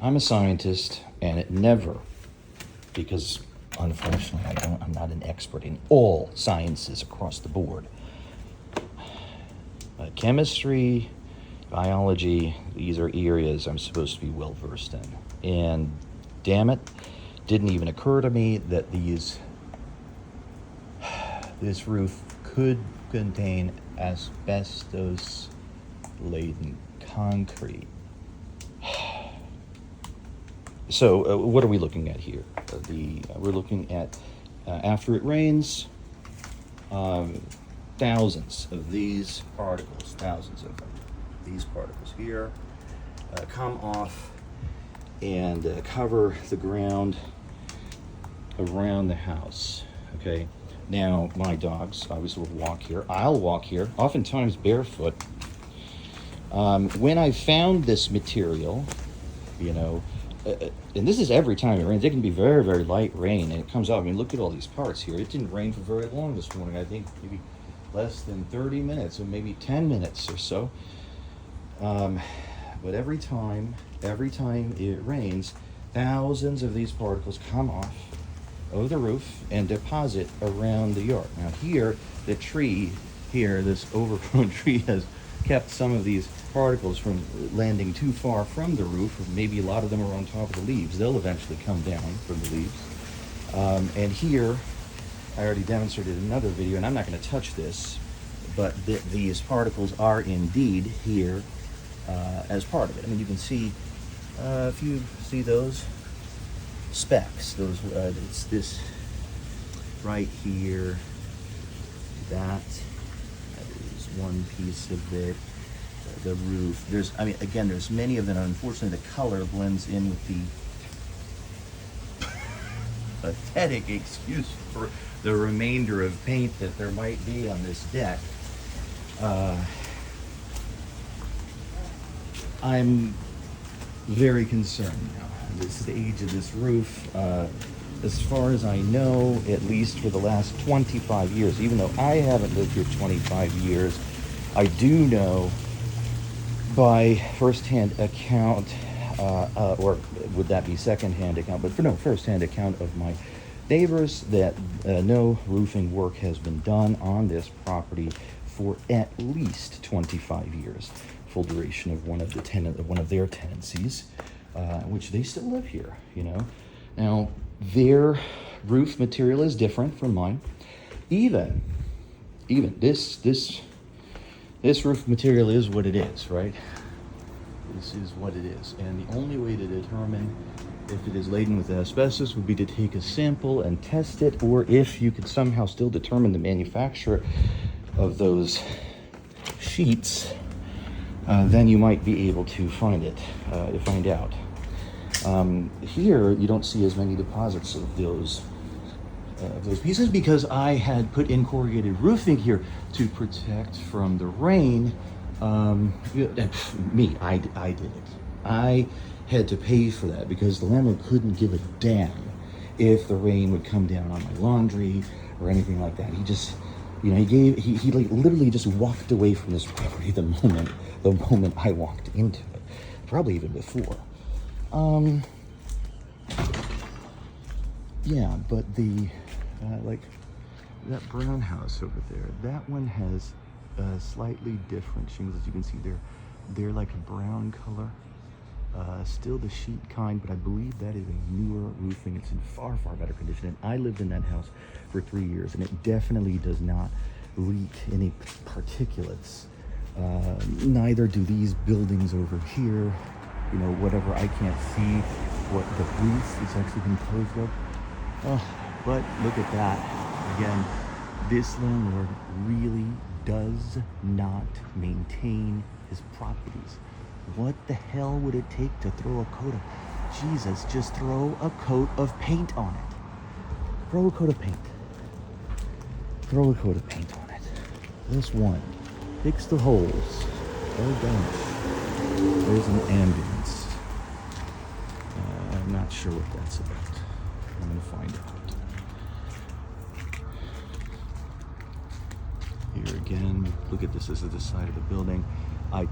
I'm a scientist, and it never, because unfortunately I'm not an expert in all sciences across the board. Chemistry, biology, these are areas I'm supposed to be well versed in. And damn it, didn't even occur to me that this roof could contain asbestos laden concrete. So what are we looking at here? We're looking at after it rains, thousands of these particles, here come off and cover the ground around the house. Okay, now my dogs obviously will walk here. I'll walk here, oftentimes barefoot. When I found this material, and this is every time it rains. It can be very, very light rain, and it comes out. I mean, look at all these parts here. It didn't rain for very long this morning. I think maybe less than 30 minutes, or maybe 10 minutes or so. But every time it rains, thousands of these particles come off of the roof and deposit around the yard. Now here, the tree here, this overgrown tree, has kept some of these particles from landing too far from the roof. Or maybe a lot of them are on top of the leaves. They'll eventually come down from the leaves. And here, I already demonstrated in another video, and I'm not going to touch this, but these particles are indeed here as part of it. I mean, you can see, if you see those specks, it's this right here, that is one piece of it. The roof. There's many of them. Unfortunately, the color blends in with the pathetic excuse for the remainder of paint that there might be on this deck. I'm very concerned now. This is the age of this roof. As far as I know, at least for the last 25 years, even though I haven't lived here 25 years, I do know by first-hand account, or would that be second-hand account, but first-hand account of my neighbors, that no roofing work has been done on this property for at least 25 years, full duration of one of their tenancies, which they still live here, Now, their roof material is different from mine. Even this roof material is what it is, right? This is what it is. And the only way to determine if it is laden with asbestos would be to take a sample and test it, or if you could somehow still determine the manufacturer of those sheets, then you might be able to find out. Here, you don't see as many deposits of those pieces, because I had put in corrugated roofing here to protect from the rain. I did it. I had to pay for that because the landlord couldn't give a damn if the rain would come down on my laundry or anything like that. He just, he literally just walked away from this property the moment I walked into it, probably even before. Yeah, but that brown house over there, that one has slightly different shingles. As you can see, they're like a brown color. Still the sheet kind, but I believe that is a newer roofing. It's in far, far better condition. And I lived in that house for 3 years, and it definitely does not leak any particulates. Neither do these buildings over here. Whatever, I can't see what the roof is actually composed of. But look at that. Again, this landlord really does not maintain his properties. What the hell would it take to throw a coat of... Jesus, just throw a coat of paint on it. Throw a coat of paint. Throw a coat of paint on it. This one. Fix the holes. Oh gosh. There's an ambulance. I'm not sure what that's about. I'm going to find out. Here again, look at this. This is the side of the building. I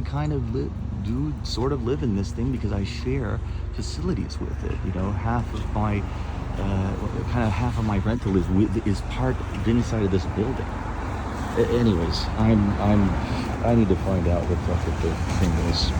kind of do sort of live in this thing because I share facilities with it. You know, half of my rental is part inside of this building. Anyways, I need to find out what the thing is.